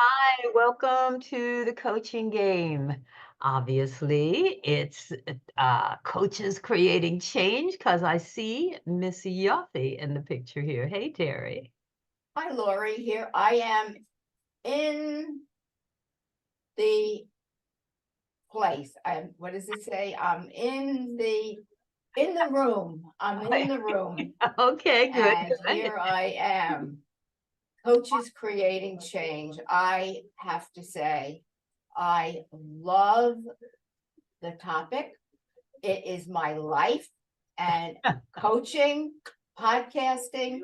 Hi, welcome to the coaching game. Obviously, it's coaches creating change because I see Miss Yoffe in the picture here. Hey, Terry. Hi, Laurie. Here I am in the place. What does it say? I'm in the room. I'm in the room, Okay, good, and good. here I am. Coaches creating change. I have to say, I love the topic. It is my life, and coaching, podcasting,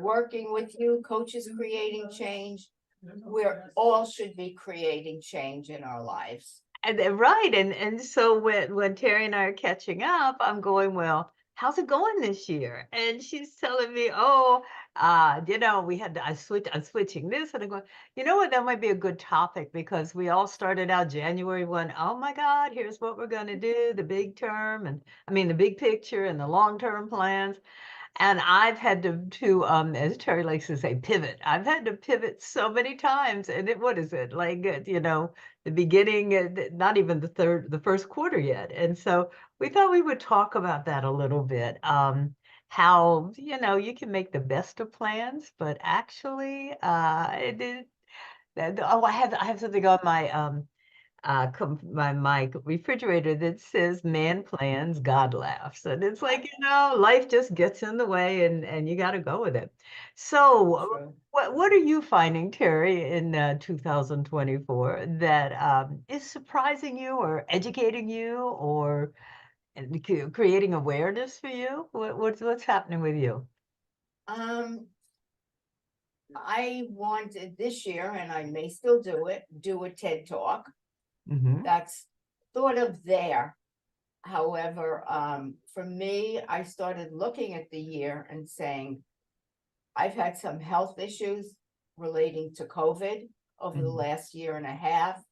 working with you, coaches creating change. We're all should be creating change in our lives. And then, right, and so when Terry and I are catching up, I'm going, well, how's it going this year? And she's telling me, oh, we had to, I'm switching this, and I'm going, you know what, that might be a good topic because we all started out January 1, oh my God, here's what we're going to do, the big term, and I mean the big picture and the long-term plans. And I've had to as Terry likes to say, pivot. I've had to pivot so many times, and what is it like? The beginning, not even the first quarter yet. And so we thought we would talk about that a little bit. How you can make the best of plans, but actually, it is. Oh, I have something on my refrigerator that says man plans, God laughs. And it's like, life just gets in the way and you got to go with it. So True. what are you finding, Terry, in 2024 that is surprising you or educating you or creating awareness for you? What's happening with you? Um, I wanted this year, and I may still do a TED talk. Hmm. That's sort of there. However, for me, I started looking at the year and saying, I've had some health issues relating to COVID over the last year and a half.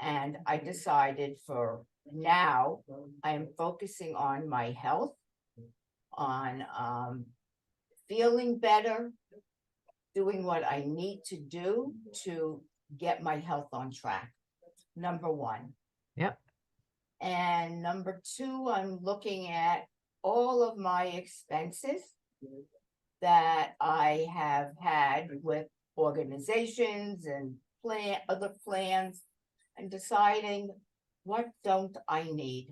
And I decided for now, I am focusing on my health, on feeling better, doing what I need to do to get my health on track. Number one. Yep. And number two, I'm looking at all of my expenses that I have had with organizations and other plans and deciding what don't I need?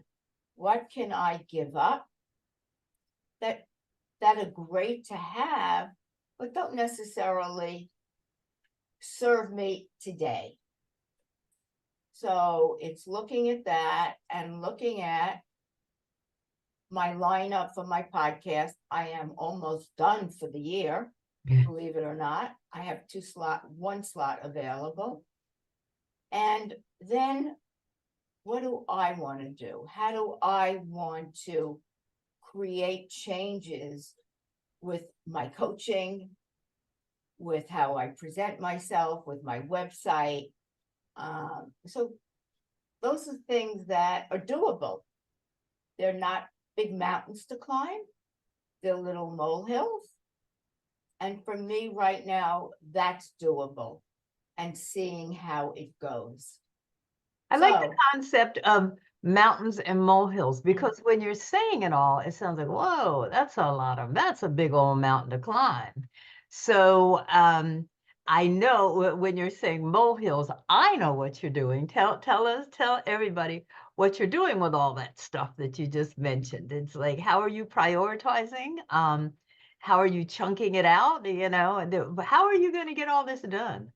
What can I give up that that are great to have, but don't necessarily serve me today. So it's looking at that and looking at my lineup for my podcast. I am almost done for the year, Yeah. believe it or not. I have one slot available. And then what do I want to do? How do I want to create changes with my coaching, with how I present myself, with my website? So those are things that are doable. They're not big mountains to climb, they're little molehills. And for me right now, that's doable and seeing how it goes. I like the So, concept of mountains and molehills because when you're saying it all, it sounds like, whoa, that's a big old mountain to climb. So I know when you're saying molehills, I know what you're doing. Tell everybody what you're doing with all that stuff that you just mentioned. It's like, how are you prioritizing? How are you chunking it out? And how are you going to get all this done?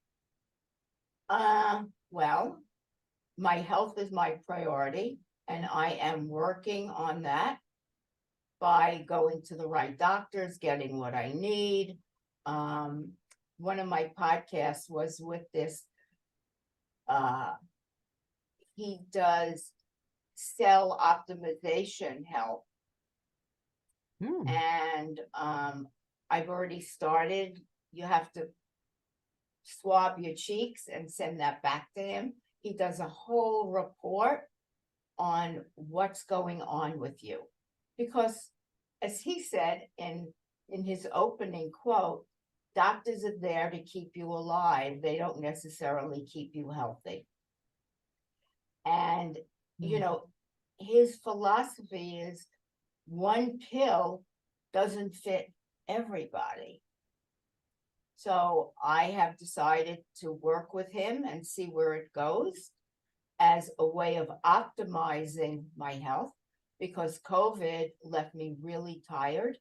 well, my health is my priority, and I am working on that by going to the right doctors, getting what I need. Um, One of my podcasts was with this. Uh, he does cell optimization help, Hmm. and I've already started. You have to swab your cheeks and send that back to him. He does a whole report on what's going on with you. Because as he said in his opening quote, doctors are there to keep you alive. They don't necessarily keep you healthy. And, you know, his philosophy is one pill doesn't fit everybody. So I have decided to work with him and see where it goes as a way of optimizing my health, because COVID left me really tired.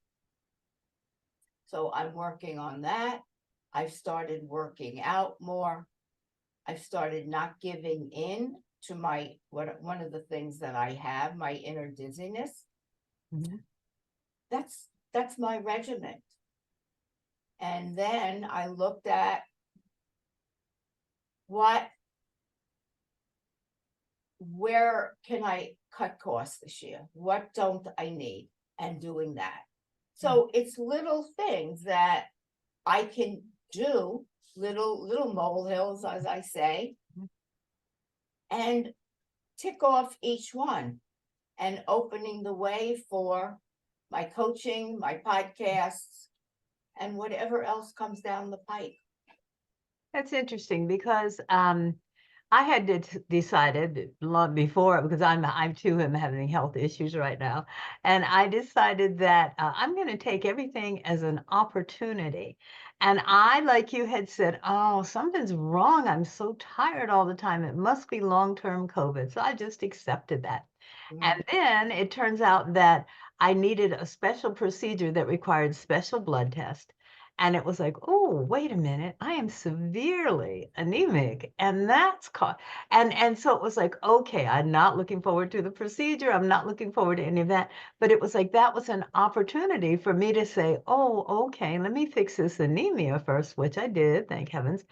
So I'm working on that. I've started working out more. I've started not giving in to one of the things that I have, my inner dizziness. Mhm. That's my regiment. And then I looked at where can I cut costs this year? What don't I need? And doing that. So it's little things that I can do, little molehills, as I say, and tick off each one, and opening the way for my coaching, my podcasts, and whatever else comes down the pike. That's interesting because I had decided long before, because I'm too am having health issues right now, and I decided that I'm going to take everything as an opportunity. And I, like you had said, oh, something's wrong. I'm so tired all the time. It must be long-term COVID. So I just accepted that. And then it turns out that I needed a special procedure that required special blood test. And it was like, oh, wait a minute, I am severely anemic. And that's caught. And so it was like, okay, I'm not looking forward to the procedure. I'm not looking forward to any of that. But it was like that was an opportunity for me to say, oh, okay, let me fix this anemia first, which I did, thank heavens,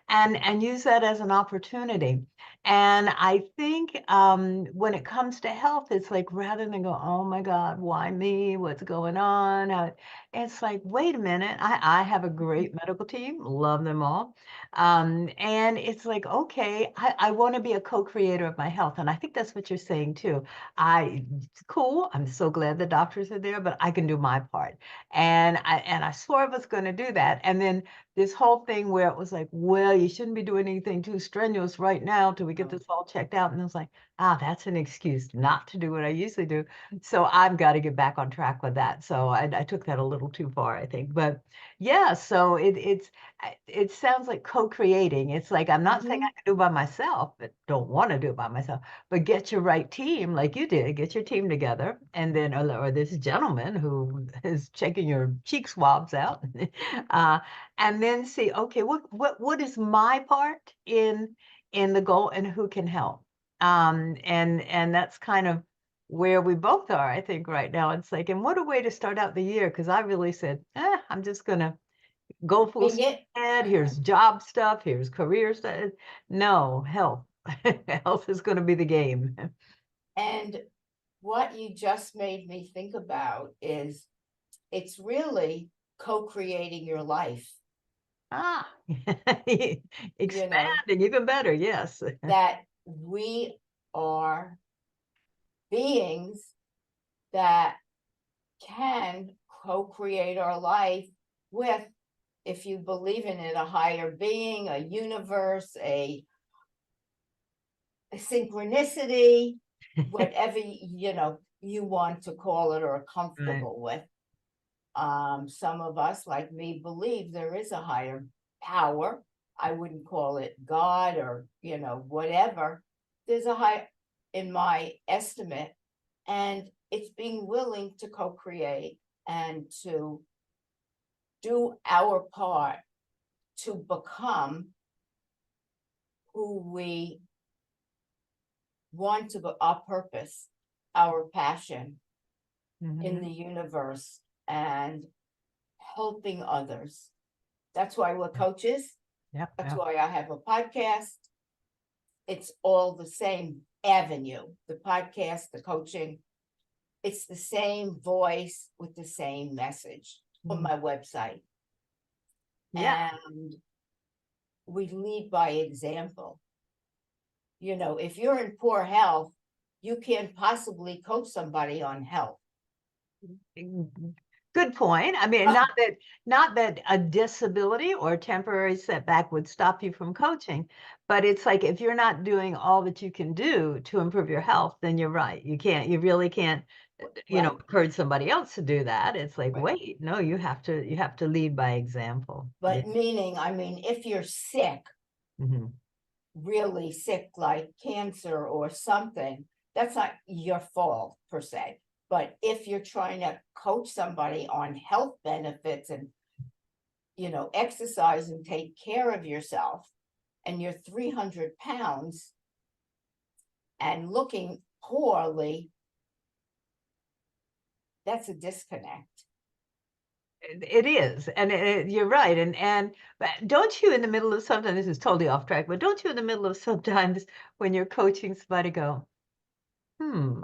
and use that as an opportunity. And I think when it comes to health, it's like rather than go, oh my God, why me? What's going on? It's like, wait a minute, I have a great medical team, love them all. And it's like, okay, I want to be a co-creator of my health. And I think that's what you're saying too. It's cool. I'm so glad the doctors are there, but I can do my part. And I swore I was going to do that. And then this whole thing where it was like, well, you shouldn't be doing anything too strenuous right now till we get this all checked out. And I was like, that's an excuse not to do what I usually do. So I've got to get back on track with that. So I took that a little too far, I think. But yeah, so it sounds like co-creating. It's like I'm not saying I can do it by myself, but don't want to do it by myself. But get your right team, like you did, get your team together, and then or this gentleman who is checking your cheek swabs out. And then see, okay, what is my part in the goal and who can help? And that's kind of where we both are, I think, right now. It's like, and what a way to start out the year, because I really said, I'm just gonna go full Wing speed it. ahead. Here's job stuff, here's career stuff. No, health. Health is gonna be the game. And what you just made me think about is it's really co-creating your life. Ah, You know, expanding even better, yes. that we are beings that can co-create our life with, if you believe in it, a higher being, a universe, a synchronicity, whatever you want to call it or are Right. comfortable with. Some of us, like me, believe there is a higher power. I wouldn't call it God or whatever. There's a high, in my estimate, and it's being willing to co-create and to do our part to become who we want to be, our purpose, our passion in the universe, and helping others. That's why we're coaches. Yep. That's Yep. why I have a podcast. It's all the same avenue, the podcast, the coaching. It's the same voice with the same message on my website. Yeah. And we lead by example. If you're in poor health, you can't possibly coach somebody on health. Good point. I mean, not that a disability or a temporary setback would stop you from coaching, but it's like if you're not doing all that you can do to improve your health, then you're right. You really can't, Right, encourage somebody else to do that. It's like, right. wait, no, you have to lead by example. Yeah. But meaning, I mean, if you're sick, Mhm. really sick, like cancer or something, that's not your fault per se. But if you're trying to coach somebody on health benefits and, exercise and take care of yourself, and you're 300 pounds and looking poorly, that's a disconnect. It is, and you're right, and but don't you in the middle of sometimes, this is totally off track, but don't you in the middle of sometimes when you're coaching somebody go,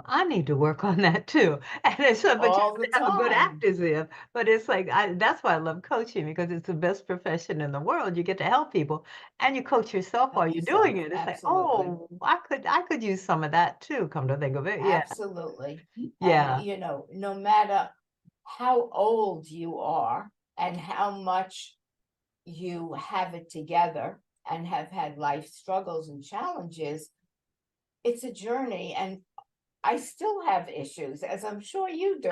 I need to work on that too. And but you All have the to have a good time. act as if, but it's like, that's why I love coaching because it's the best profession in the world. You get to help people and you coach yourself while Help you're doing yourself. it. It's like, Absolutely. oh, I could use some of that too, come to think of it. Yeah. Absolutely. And, Yeah. no matter how old you are and how much you have it together and have had life struggles and challenges, it's a journey. And I still have issues, as I'm sure you do.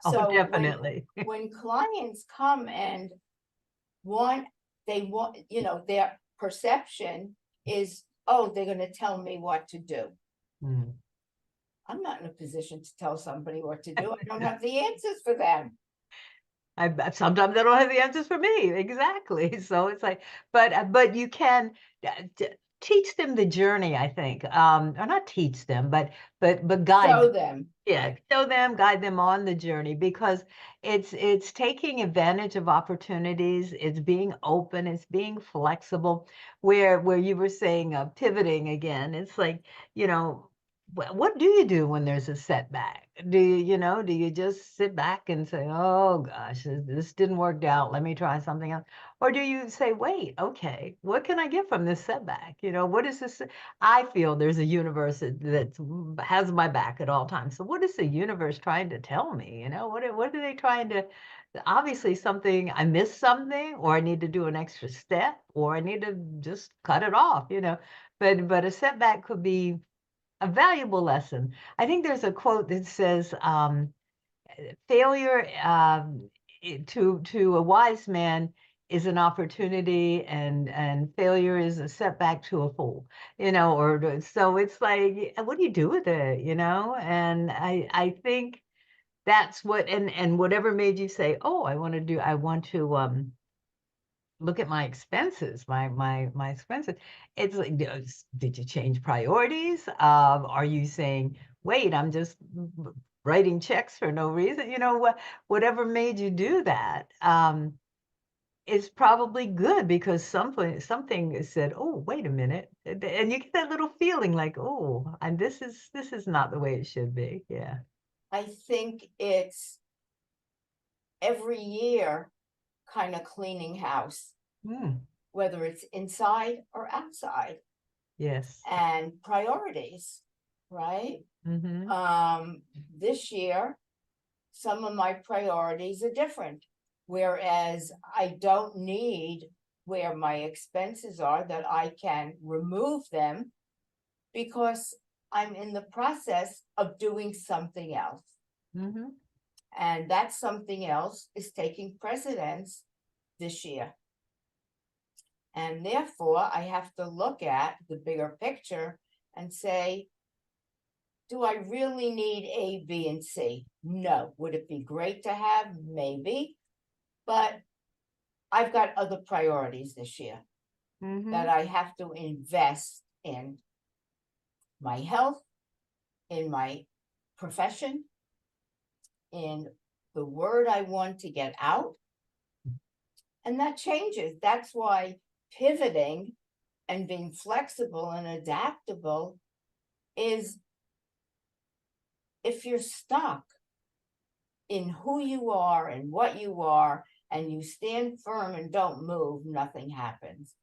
Oh, So definitely. when clients come and want, they want, their perception is, oh, they're going to tell me what to do. Mm. I'm not in a position to tell somebody what to do. I don't have the answers for them. Sometimes they don't have the answers for me. Exactly. So it's like, but you can teach them the journey, I think. Or not teach them, but guide them. Show them. Yeah, Right. show them, guide them on the journey because it's taking advantage of opportunities, it's being open, it's being flexible. Where you were saying pivoting again, it's like, you know, what do you do when there's a setback? Do you just sit back and say, "Oh gosh, this didn't work out. Let me try something else." Or do you say, "Wait, okay, what can I get from this setback? What is this?" I feel there's a universe that has my back at all times. So what is the universe trying to tell me? What are they trying to? Obviously, I missed something, or I need to do an extra step, or I need to just cut it off. But a setback could be a valuable lesson. I think there's a quote that says, "Failure to a wise man is an opportunity, and failure is a setback to a fool." So it's like, what do you do with it? And I think that's what, and whatever made you say, "Oh, I want to look at my expenses, my expenses." It's like, did you change priorities? Are you saying, wait, I'm just writing checks for no reason? Whatever made you do that, is probably good because something said, oh, wait a minute. And you get that little feeling like, oh, and this is not the way it should be. Yeah. I think it's every year kind of cleaning house, Mm, whether it's inside or outside, yes. and priorities, right? Mm-hmm. This year, some of my priorities are different. Whereas I don't need where my expenses are, that I can remove them because I'm in the process of doing something else. Mm-hmm. And that something else is taking precedence this year. And therefore, I have to look at the bigger picture and say, do I really need A, B, and C? No. Would it be great to have? Maybe. But I've got other priorities this year Mm-hmm. that I have to invest in my health, in my profession, in the word I want to get out. And that changes. That's why pivoting and being flexible and adaptable is, if you're stuck in who you are and what you are, and you stand firm and don't move, nothing happens.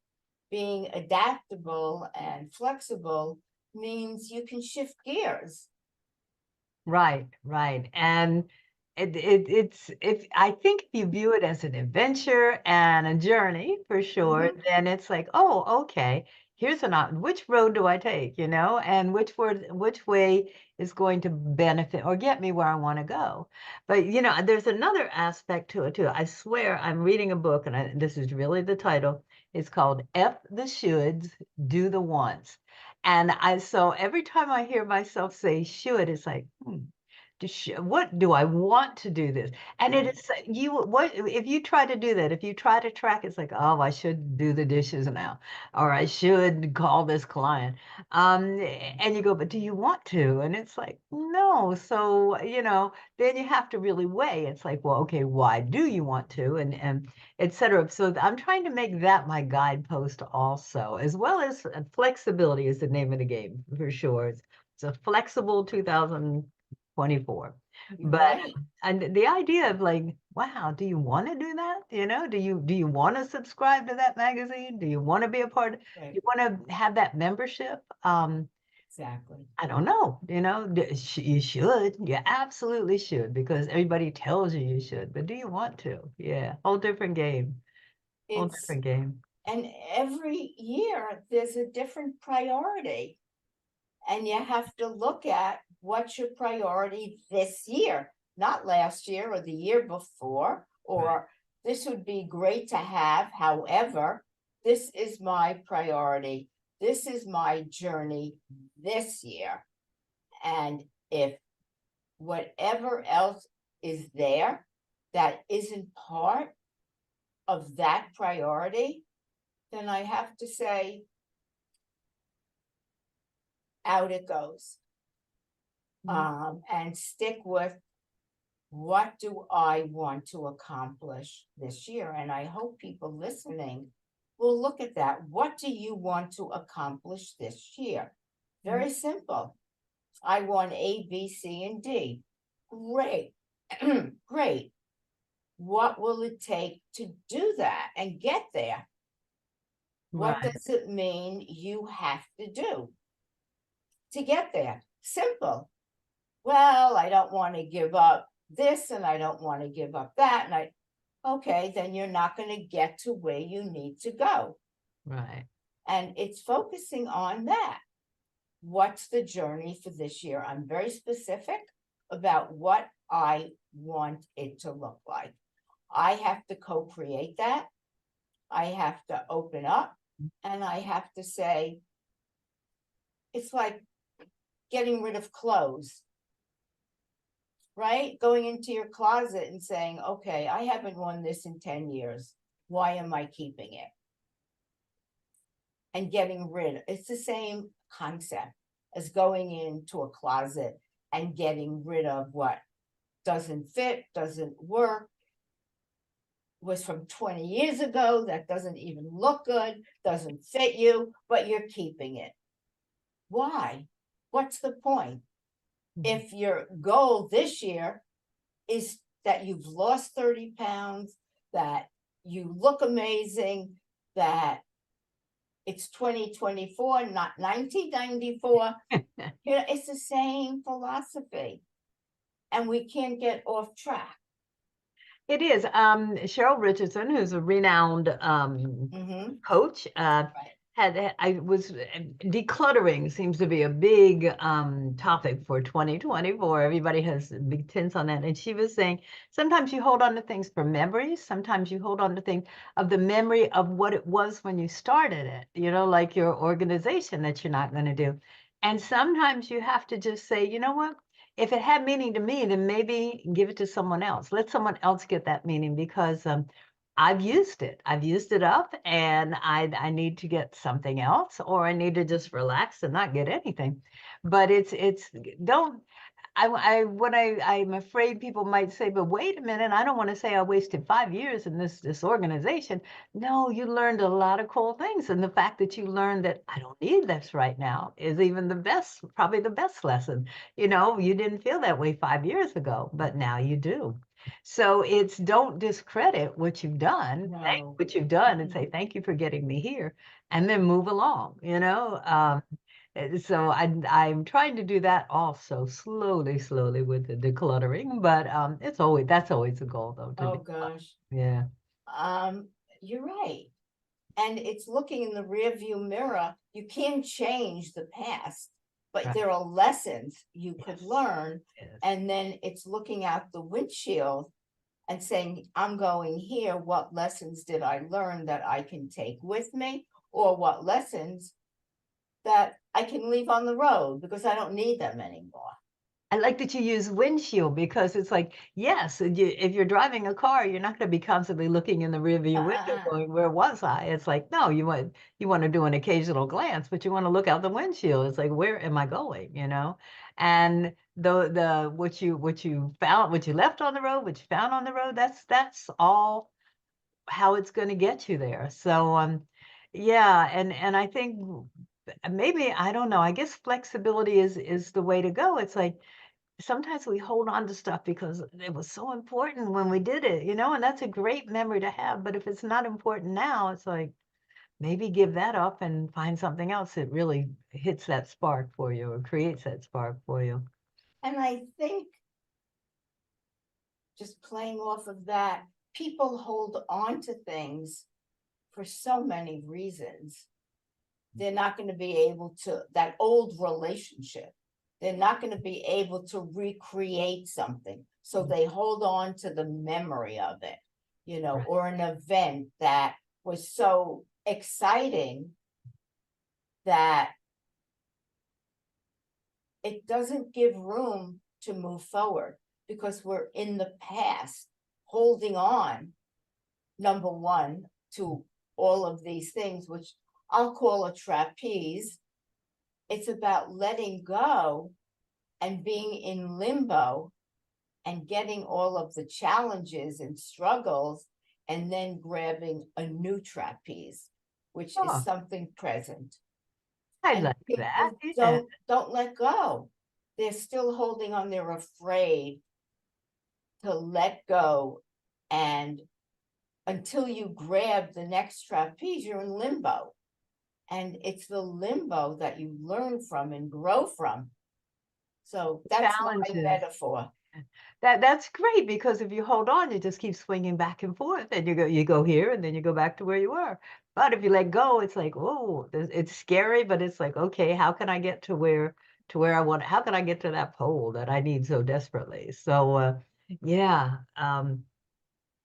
Being adaptable and flexible means you can shift gears. Right, right. And If I think if you view it as an adventure and a journey for sure, Mhm. then it's like, oh, okay, here's an op which road do I take, you know, and which way is going to benefit or get me where I want to go. But you know, there's another aspect to it too. I swear I'm reading a book, and this is really the title. It's called F the Shoulds, Do the Wants. And so every time I hear myself say should, it's like, what do I want to do this? And it Right. is you what if you try to do that, if you try to track, it's like, oh, I should do the dishes now, or I should call this client. And you go, but do you want to? And it's like, no. So, you know, then you have to really weigh. It's like, well, okay, why do you want to? And et cetera. So I'm trying to make that my guidepost also, as well as flexibility is the name of the game for sure. It's a flexible 2024. You're But right. and the idea of like, wow, do you want to do that? You know, do you want to subscribe to that magazine? Do you want to be a part? Do Right. you want to have that membership? Exactly. I don't know, you know, you should, you absolutely should, because everybody tells you you should, but do you want to? Yeah, whole different game, whole It's different game. and every year there's a different priority. And you have to look at what's your priority this year, not last year or the year before, Right, or this would be great to have. However, this is my priority. This is my journey this year. And if whatever else is there that isn't part of that priority, then I have to say, out it goes. mm, And stick with what do I want to accomplish this year? And I hope people listening will look at that. What do you want to accomplish this year? mm, Very simple. I want A, B, C, and D. Great. Great. What will it take to do that and get there? What right, does it mean you have to do to get there? Simple. Well, I don't want to give up this and I don't want to give up that. Okay, then you're not going to get to where you need to go. right. And it's focusing on that. What's the journey for this year? I'm very specific about what I want it to look like. I have to co create that. I have to open up and I have to say, it's like getting rid of clothes, right? Going into your closet and saying, okay, I haven't worn this in 10 years. Why am I keeping it? And getting rid. It's the same concept as going into a closet and getting rid of what doesn't fit, doesn't work, was from 20 years ago, that doesn't even look good, doesn't fit you, but you're keeping it. Why? What's the point? Mhm. If your goal this year is that you've lost 30 pounds, that you look amazing, that it's 2024, not 1994. You know, it's the same philosophy, and we can't get off track. It is. Cheryl Richardson, who's a renowned Mm-hmm. coach, Right. I was decluttering seems to be a big topic for 2024. Everybody has big tints on that. And she was saying sometimes you hold on to things for memories, sometimes you hold on to things of the memory of what it was when you started it, you know, like your organization that you're not going to do. And sometimes you have to just say, you know what? If it had meaning to me, then maybe give it to someone else. Let someone else get that meaning because I've used it. I've used it up and I need to get something else or I need to just relax and not get anything. But it's don't I'm afraid people might say, but wait a minute, I don't want to say I wasted 5 years in this organization. No, you learned a lot of cool things. And the fact that you learned that I don't need this right now is even the best, probably the best lesson. You know, you didn't feel that way 5 years ago, but now you do. So it's don't discredit what you've done, thank No. what you've done and say, thank you for getting me here, and then move along, you know. And so I'm trying to do that also slowly with the decluttering, but that's always a goal though to Oh, declutter. gosh. Yeah, Um, you're right. And it's looking in the rear view mirror. You can't change the past, but right. there are lessons you could Yes, learn. yes. And then it's looking out the windshield and saying, I'm going here. What lessons did I learn that I can take with me? Or what lessons that I can leave on the road because I don't need them anymore? I like that you use windshield because it's like, yes, if you're driving a car, you're not going to be constantly looking in the rearview window Uh, going, where was I? It's like, no, you want to do an occasional glance, but you want to look out the windshield. It's like, where am I going? And the what you found, what you left on the road, what you found on the road, that's all how it's going to get you there. So yeah, and I think maybe I don't know. I guess flexibility is the way to go. It's like sometimes we hold on to stuff because it was so important when we did it, and that's a great memory to have. But if it's not important now, it's like maybe give that up and find something else that really hits that spark for you or creates that spark for you. and I think just playing off of that, people hold on to things for so many reasons. They're not going to be able to, that old relationship, they're not going to be able to recreate something. So Mm. they hold on to the memory of it, Right. or an event that was so exciting that it doesn't give room to move forward because we're in the past holding on, number one, to all of these things, which I'll call a trapeze. It's about letting go and being in limbo and getting all of the challenges and struggles and then grabbing a new trapeze, which is Oh, something present. I And like that. people Yeah. don't let go. They're still holding on. They're afraid to let go. And until you grab the next trapeze, you're in limbo. And it's the limbo that you learn from and grow from. So that's my Challenges. metaphor. That's great because if you hold on, you just keep swinging back and forth, and you go here, and then you go back to where you were. But if you let go, it's like, oh, it's scary, but it's like, okay, how can I get to where I want? How can I get to that pole that I need so desperately? So, yeah,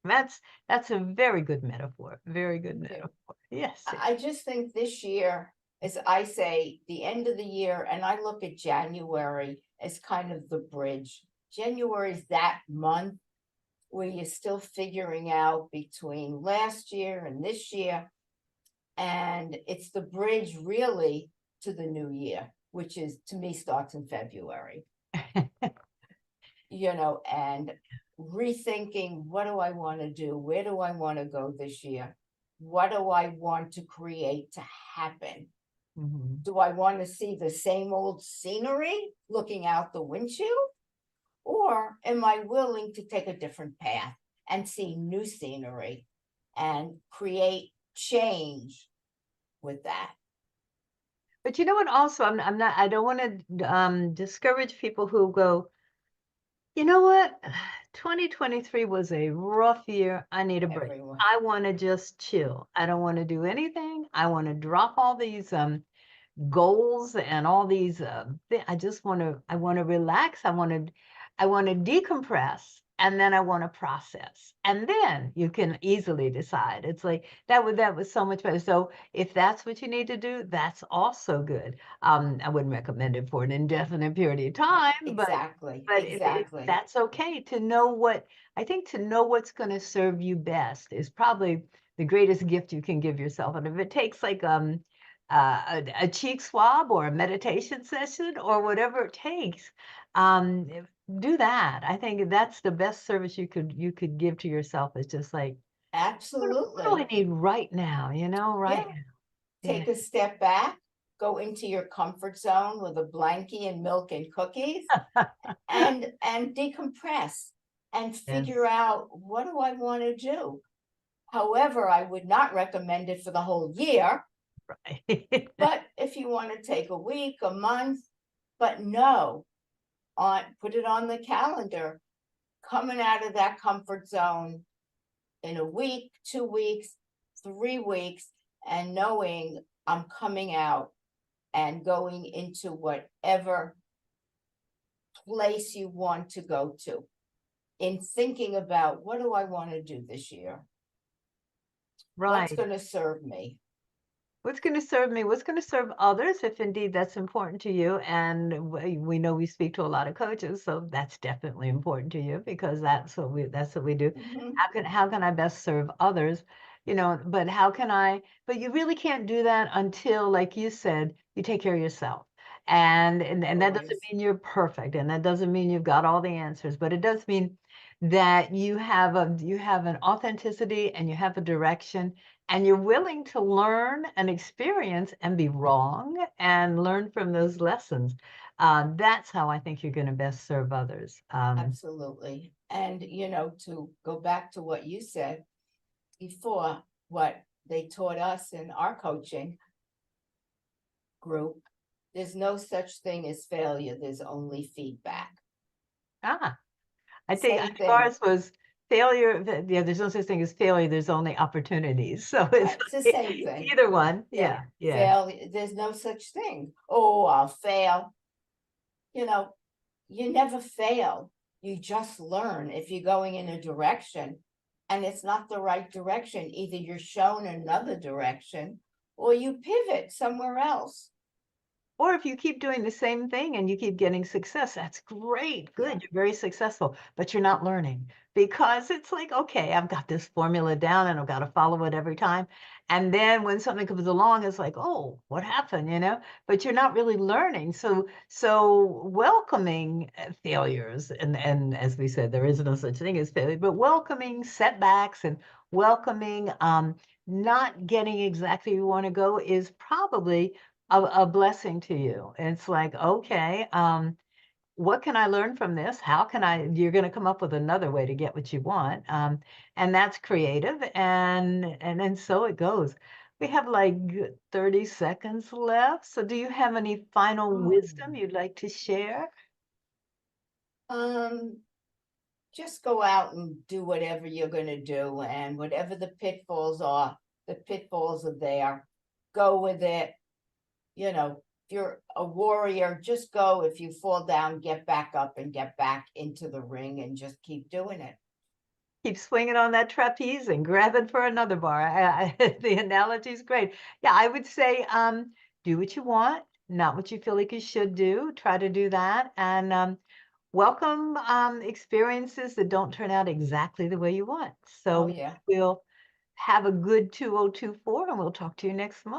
that's that's a very good metaphor. Very good Thank you. metaphor. Yes. I just think this year, as I say, the end of the year, and I look at January as kind of the bridge. January is that month where you're still figuring out between last year and this year. And it's the bridge really to the new year, which is to me starts in February, and rethinking, what do I want to do? Where do I want to go this year? What do I want to create to happen? Mhm. Do I want to see the same old scenery looking out the windshield? Or am I willing to take a different path and see new scenery and create change with that? But you know what? Also, I'm not. I don't want to discourage people who go, you know what? 2023 was a rough year. I need a break. Everyone. I want to just chill. I don't want to do anything. I want to drop all these goals and all these I want to relax. I want to decompress, and then I want to process. And then you can easily decide. It's like that was so much better. So if that's what you need to do, that's also good. I wouldn't recommend it for an indefinite period of time, but Exactly. but if Exactly. that's okay to know I think to know what's going to serve you best is probably the greatest gift you can give yourself. And if it takes like a cheek swab or a meditation session or whatever it takes, do that. I think that's the best service you could give to yourself is just like, what do Absolutely. I need right now? Right Yeah. now. Yeah. Take a step back, go into your comfort zone with a blankie and milk and cookies, and decompress and figure Yes. out, what do I want to do? However, I would not recommend it for the whole year. Right. But if you want to take a week, a month, but no, put it on the calendar, coming out of that comfort zone in a week, 2 weeks, 3 weeks, and knowing I'm coming out and going into whatever place you want to go to, in thinking about what do I want to do this year? What's Right. going to serve me? What's going to serve me? What's going to serve others, if indeed that's important to you? And we know we speak to a lot of coaches, so that's definitely important to you because that's what we do. Mhm. How can I best serve others? But how can I? But you really can't do that until, like you said, you take care of yourself. And that doesn't Always. mean you're perfect, and that doesn't mean you've got all the answers, but it does mean that you have an authenticity and you have a direction and you're willing to learn and experience and be wrong and learn from those lessons. That's how I think you're going to best serve others. Absolutely. And, to go back to what you said before, what they taught us in our coaching group, there's no such thing as failure, there's only feedback. Ah, I think Same thing. ours was failure. Yeah, there's no such thing as failure. There's only opportunities. So it's It's the same thing. either one. Yeah. Yeah, yeah. Fail, there's no such thing. Oh, I'll fail. You know, you never fail. You just learn if you're going in a direction and it's not the right direction. Either you're shown another direction or you pivot somewhere else. Or if you keep doing the same thing and you keep getting success, that's great. Yeah. Good. You're very successful, but you're not learning because it's like, okay, I've got this formula down and I've got to follow it every time. And then when something comes along, it's like, oh, what happened? But you're not really learning. So welcoming failures, and as we said, there is no such thing as failure, but welcoming setbacks and welcoming not getting exactly where you want to go is probably a blessing to you. It's like, okay, what can I learn from this? You're going to come up with another way to get what you want. And that's creative. And so it goes. We have like 30 seconds left. So do you have any final wisdom Um, you'd like to share? um, just go out and do whatever you're going to do, and whatever the pitfalls are there. Go with it. If you're a warrior, just go. If you fall down, get back up and get back into the ring and just keep doing it. Keep swinging on that trapeze and grabbing for another bar. The analogy is great. Yeah, I would say do what you want, not what you feel like you should do. Try to do that and welcome experiences that don't turn out exactly the way you want. Oh, So yeah. we'll have a good 2024 and we'll talk to you next month.